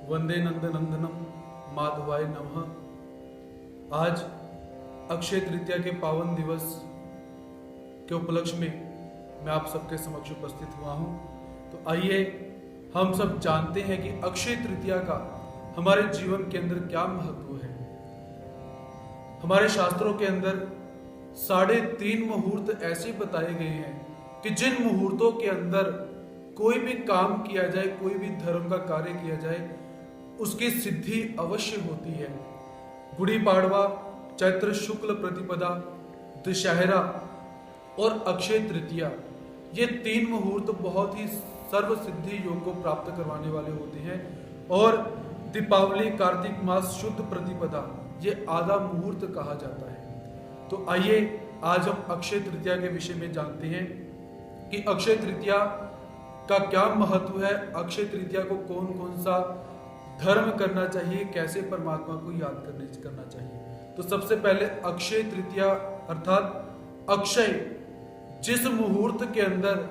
वंदे नंदनंदनम माधवाय नमः। आज अक्षय तृतीया के पावन दिवस के उपलक्ष्य में मैं आप सबके समक्ष उपस्थित हुआ हूं। तो आइए हम सब जानते हैं कि अक्षय तृतीया का हमारे जीवन के अंदर क्या महत्व है। हमारे शास्त्रों के अंदर 3.5 मुहूर्त ऐसे बताए गए हैं कि जिन मुहूर्तों के अंदर कोई भी काम किया जाए, कोई भी धर्म का कार्य किया जाए, उसकी सिद्धि अवश्य होती है। गुड़ी पाड़वा, चैत्र शुक्ल प्रतिपदा, दशहरा और अक्षय तृतीया, ये 3 मुहूर्त बहुत ही सर्व सिद्धि योग को प्राप्त करवाने वाले होते हैं। और दीपावली, कार्तिक मास शुद्ध प्रतिपदा, ये आधा मुहूर्त कहा जाता है। तो आइए आज हम अक्षय तृतीया के विषय में जानते हैं कि अक्षय तृतीया का क्या महत्व है, अक्षय तृतीया को कौन कौन सा धर्म करना चाहिए, कैसे परमात्मा को याद करना चाहिए। तो सबसे पहले अक्षय तृतीया अर्थात अक्षय, जिस मुहूर्त के अंदर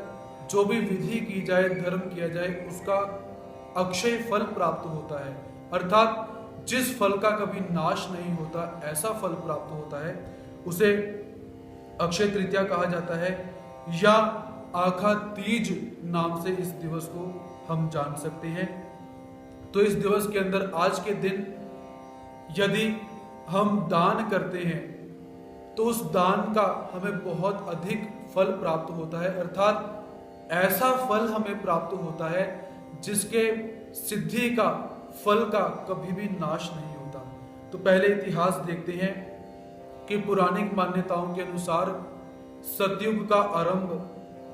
जो भी विधि की जाए, धर्म किया जाए, उसका अक्षय फल प्राप्त होता है। अर्थात जिस फल का कभी नाश नहीं होता, ऐसा फल प्राप्त होता है, उसे अक्षय तृतीया कहा जाता है। या आखा तीज नाम से इस दिवस को हम जान सकते हैं। तो इस दिवस के अंदर आज के दिन यदि हम दान करते हैं तो उस दान का हमें बहुत अधिक फल प्राप्त होता है। अर्थात ऐसा फल हमें प्राप्त होता है जिसके सिद्धि का, फल का कभी भी नाश नहीं होता। तो पहले इतिहास देखते हैं कि पौराणिक मान्यताओं के अनुसार सतयुग का आरंभ,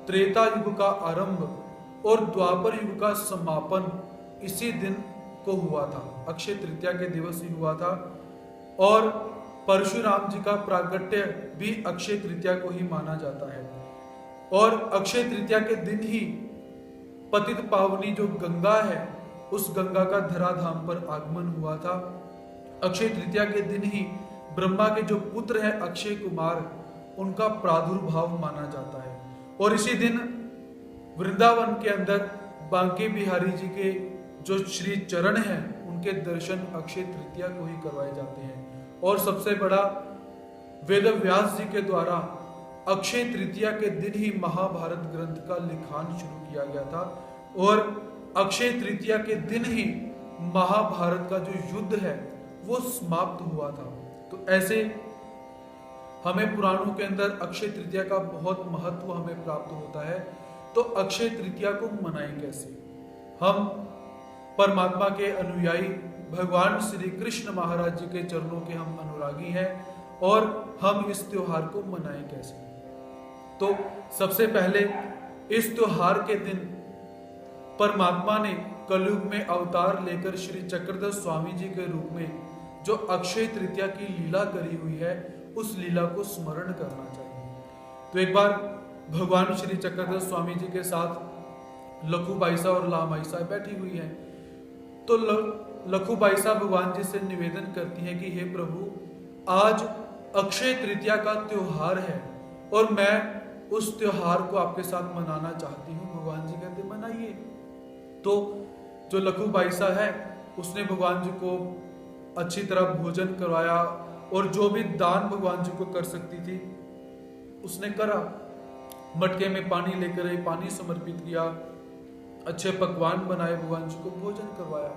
त्रेता युग का आरंभ और द्वापर युग का समापन इसी दिन को हुआ था। अक्षय तृतीया के दिवस ही हुआ था। और परशुराम जी का प्रागट्य भी अक्षय तृतीया को ही माना जाता है। और अक्षय तृतीया के दिन ही पतित पावनी जो गंगा है, उस गंगा का धराधाम पर आगमन हुआ था। अक्षय तृतीया के दिन ही ब्रह्मा के जो पुत्र हैं अक्षय कुमार, उनका प्रादुर्भाव माना जाता है। और इसी दिन वृंदावन के अंदर बांके बिहारी जी के जो श्री चरण हैं, उनके दर्शन अक्षय तृतीया को ही करवाए जाते हैं। और सबसे बड़ा, वेद व्यास जी के द्वारा अक्षय तृतीया के दिन ही महाभारत ग्रंथ का लिखान शुरू किया गया था। और अक्षय तृतीया के दिन ही महाभारत का जो युद्ध है वो समाप्त हुआ था। तो ऐसे हमें पुराणों के अंदर अक्षय तृतीया का बहुत महत्व हमें प्राप्त होता है। तो अक्षय तृतीया को मनाएं कैसे? हम परमात्मा के अनुयायी भगवान श्री कृष्ण महाराज जी के चरणों के हम अनुरागी हैं, और हम इस त्योहार को मनाएं कैसे? तो सबसे पहले इस त्योहार के दिन परमात्मा ने कलयुग में अवतार लेकर श्री चक्रधर स्वामी जी के रूप में जो अक्षय तृतीया की लीला करी हुई है, उस लीला को स्मरण करना चाहिए। तो एक बार भगवान श्री चक्रधर स्वामी जी के साथ लखू बाईसा और लामाईसा बैठी हुई है। तो लखू बाईसा भगवान जी से निवेदन करती है कि हे प्रभु, आज अक्षय तृतीया का त्योहार है और मैं उस त्योहार को आपके साथ मनाना चाहती हूँ। भगवान जी कहते मनाइए। तो जो लखू बाईसा है, उसने भगवान जी को अच्छी तरह भोजन करवाया और जो भी दान भगवान जी को कर सकती थी उसने करा। मटके में पानी लेकर आई, पानी समर्पित किया, अच्छे पकवान बनाए, भगवान जी को भोजन करवाया।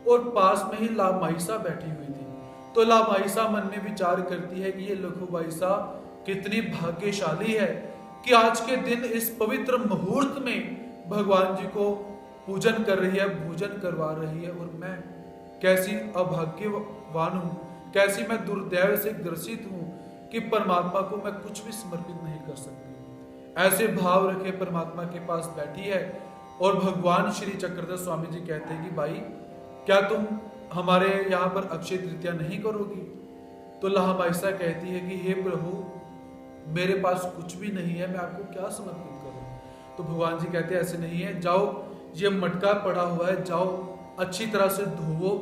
और पास में ही लामाईसा बैठी हुई थी। तो लामाईसा मन में विचार करती है कि ये लखू बाईसा कितनी भाग्यशाली है कि आज के दिन इस पवित्र मुहूर्त में भगवान जी को पूजन कर रही है, भोजन करवा रही है, और मैं कैसी अभाग्यवान हूं, कैसी मैं दुर्दैव से ग्रसित हूं कि परमात्मा को मैं कुछ भी समर्पित नहीं कर सकती। ऐसे भाव रखे परमात्मा के पास बैठी है। और भगवान श्री चक्रधर स्वामी जी कहते हैं कि भाई, क्या तुम हमारे यहाँ पर अक्षय तृतीया नहीं करोगी? तो लामाईसा कहती है कि हे प्रभु, मेरे पास कुछ भी नहीं है, मैं आपको क्या समर्पित करूं? तो भगवान जी कहते हैं ऐसे नहीं है, जाओ, ये मटका पड़ा हुआ है, जाओ अच्छी तरह से धोवो,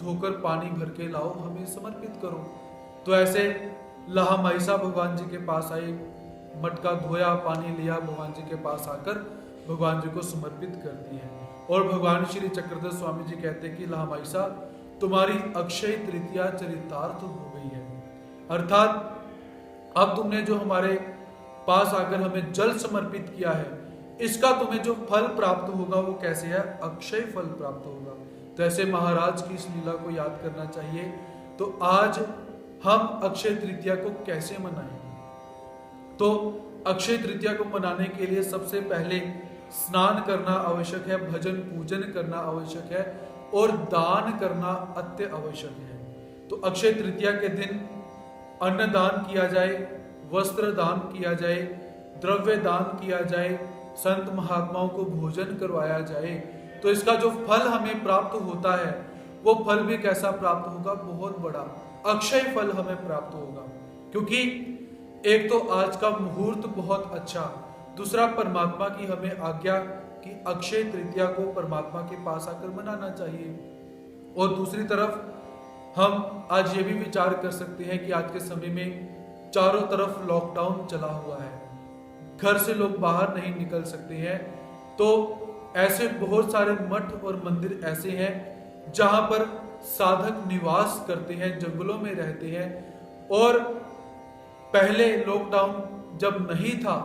धोकर पानी भर के लाओ, हमें समर्पित करो। तो ऐसे लामाईसा भगवान जी के पास आई, मटका धोया, पानी लिया, भगवान जी के पास आकर भगवान जी को समर्पित करती है। और भगवान श्री चक्रधर स्वामी जी कहते हैं कि लामाइसा तुम्हारी अक्षय तृतीया चरितार्थ हो गई है, अर्थात अब तुमने जो हमारे पास आकर हमें जल समर्पित किया है, इसका तुम्हें जो फल प्राप्त होगा वो कैसे है, अक्षय फल प्राप्त होगा। तो ऐसे महाराज की इस लीला को याद करना चाहिए। तो आज हम अक्षय तृतीया को कैसे मनाएंगे? तो अक्षय तृतीया को मनाने के लिए सबसे पहले स्नान करना आवश्यक है, भजन पूजन करना आवश्यक है और दान करना अत्य आवश्यक है। तो अक्षय तृतीया के दिन अन्न दान किया जाए, वस्त्र दान किया जाए, द्रव्य दान किया जाए, संत महात्माओं को भोजन करवाया जाए, तो इसका जो फल हमें प्राप्त होता है वो फल भी कैसा प्राप्त होगा, बहुत बड़ा अक्षय फल हमें प्राप्त होगा। क्योंकि एक तो आज का मुहूर्त बहुत अच्छा, दूसरा परमात्मा की हमें आज्ञा कि अक्षय तृतीया को परमात्मा के पास आकर मनाना चाहिए। और दूसरी तरफ हम आज ये भी विचार कर सकते हैं कि आज के समय में चारों तरफ लॉकडाउन चला हुआ है, घर से लोग बाहर नहीं निकल सकते हैं। तो ऐसे बहुत सारे मठ और मंदिर ऐसे हैं जहां पर साधक निवास करते हैं, जंगलों में रहते हैं। और पहले लॉकडाउन जब नहीं था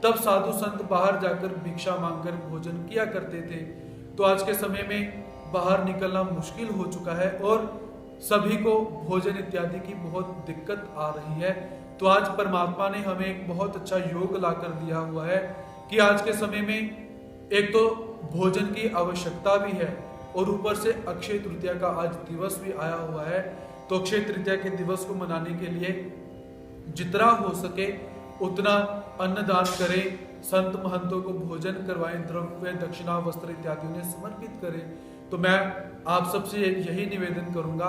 तब साधु संत बाहर जाकर भिक्षा मांगकर भोजन किया करते थे। तो आज के समय में बाहर निकलना मुश्किल हो चुका है और सभी को भोजन इत्यादि की बहुत दिक्कत आ रही है। तो आज परमात्मा ने हमें एक बहुत अच्छा योग लाकर दिया हुआ है कि आज के समय में एक तो भोजन की आवश्यकता भी है और ऊपर से अक्षय तृतीया का आज दिवस भी आया हुआ है। तो अक्षय तृतीया के दिवस को मनाने के लिए जितना हो सके उतना अन्नदान करें, संत महंतों को भोजन करवाएं, द्रव्य दक्षिणा वस्त्र इत्यादि उन्हें समर्पित करें। तो मैं आप सबसे यही निवेदन करूंगा,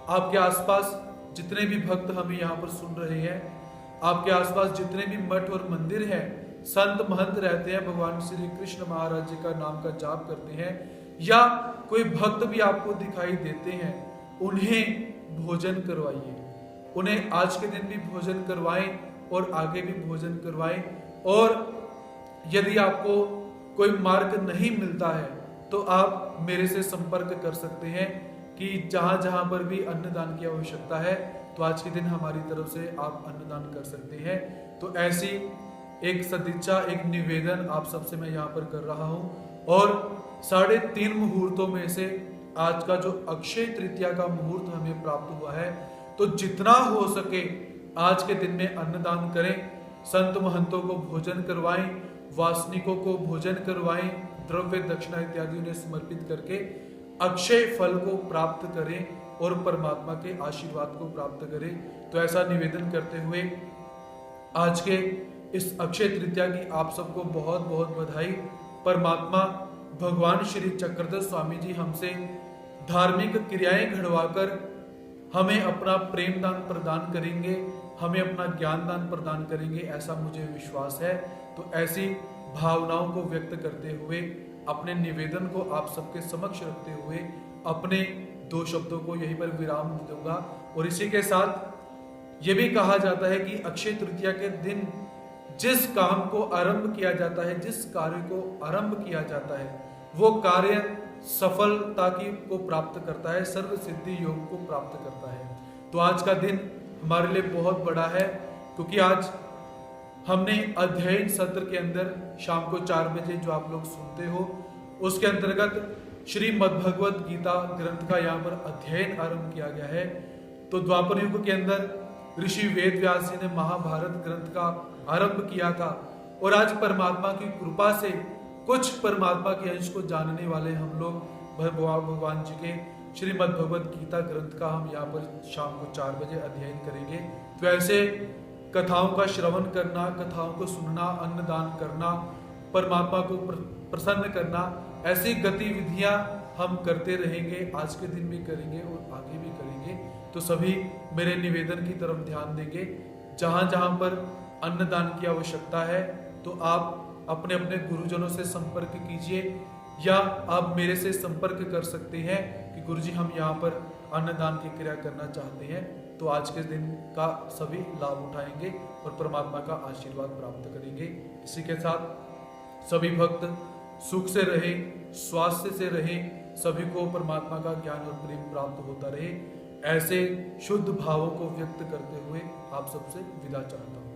आपके आसपास जितने भी भक्त हमें यहाँ पर सुन रहे हैं, आपके आसपास जितने भी मठ और मंदिर हैं, संत महंत रहते हैं, भगवान श्री कृष्ण महाराज जी का नाम का जाप करते हैं, या कोई भक्त भी आपको दिखाई देते हैं, उन्हें भोजन करवाइए, उन्हें आज के दिन भी भोजन करवाएं और आगे भी भोजन करवाएं। और यदि आपको कोई मार्ग नहीं मिलता है तो आप मेरे से संपर्क कर सकते हैं कि जहां जहां पर भी अन्नदान की आवश्यकता है तो आज के दिन हमारी तरफ से आप अन्नदान कर सकते हैं। तो ऐसी एक सदिच्छा, एक निवेदन आप सबसे मैं यहाँ पर कर रहा हूँ। और 3.5 मुहूर्तों में से आज का जो अक्षय तृतीया का मुहूर्त हमें प्राप्त हुआ है, तो जितना हो सके आज के दिन में अन्नदान करें, संत महंतों को भोजन करवाएं, वासनिकों को भोजन करवाएं, द्रव्य दक्षिणा इत्यादि उन्हें समर्पित करके अक्षय फल को प्राप्त करें और परमात्मा के आशीर्वाद को प्राप्त करें। तो ऐसा निवेदन करते हुए आज के इस अक्षय तृतीया की आप सबको बहुत बहुत बधाई। परमात्मा भगवान श्री चक्रधर स्वामी जी हमसे धार्मिक क्रियाएं घड़वाकर हमें अपना प्रेम दान प्रदान करेंगे, हमें अपना ज्ञान दान प्रदान करेंगे, ऐसा मुझे विश्वास है। तो ऐसी भावनाओं को व्यक्त करते हुए, अपने निवेदन को आप सबके समक्ष रखते हुए अपने 2 शब्दों को यहीं पर विराम दूंगा। और इसी के साथ ये भी कहा जाता है कि अक्षय तृतीया के दिन जिस काम को आरंभ किया जाता है, जिस कार्य को आरंभ किया जाता है, वो कार्य सफलता की को प्राप्त करता है, सर्व सिद्धि योग को प्राप्त करता है। तो आज का दिन हमारे लिए बहुत बड़ा है, क्योंकि आज हमने अध्ययन सत्र के अंदर शाम को 4 बजे जो आप लोग सुनते हो, उसके अंतर्गत श्रीमद्भगवत गीता ग्रंथ का यहाँ पर अध्ययन आरंभ किया गया है। तो द्वापर युग के अंदर ऋषि वेद व्यास जी ने महाभारत ग्रंथ का आरंभ किया था और आज परमात्मा की कृपा से कुछ परमात्मा के अंश को जानने वाले हम लोग भगवान जी के श्रीमद् भगवत गीता ग्रंथ का हम यहाँ पर शाम को 4 बजे अध्ययन करेंगे। तो ऐसे कथाओं का श्रवण करना, कथाओं को सुनना, अन्नदान करना, परमात्मा को प्रसन्न करना, ऐसी गतिविधियां हम करते रहेंगे, आज के दिन भी करेंगे और आगे भी करेंगे। तो सभी मेरे निवेदन की तरफ ध्यान देंगे। जहां जहां पर अन्नदान की आवश्यकता है तो आप अपने अपने गुरुजनों से संपर्क कीजिए, या आप मेरे से संपर्क कर सकते हैं कि गुरुजी हम यहाँ पर अन्नदान की क्रिया करना चाहते हैं। तो आज के दिन का सभी लाभ उठाएंगे और परमात्मा का आशीर्वाद प्राप्त करेंगे। इसी के साथ सभी भक्त सुख से रहे, स्वास्थ्य से रहे, सभी को परमात्मा का ज्ञान और प्रेम प्राप्त होता रहे। ऐसे शुद्ध भावों को व्यक्त करते हुए आप सबसे विदा चाहता हूँ।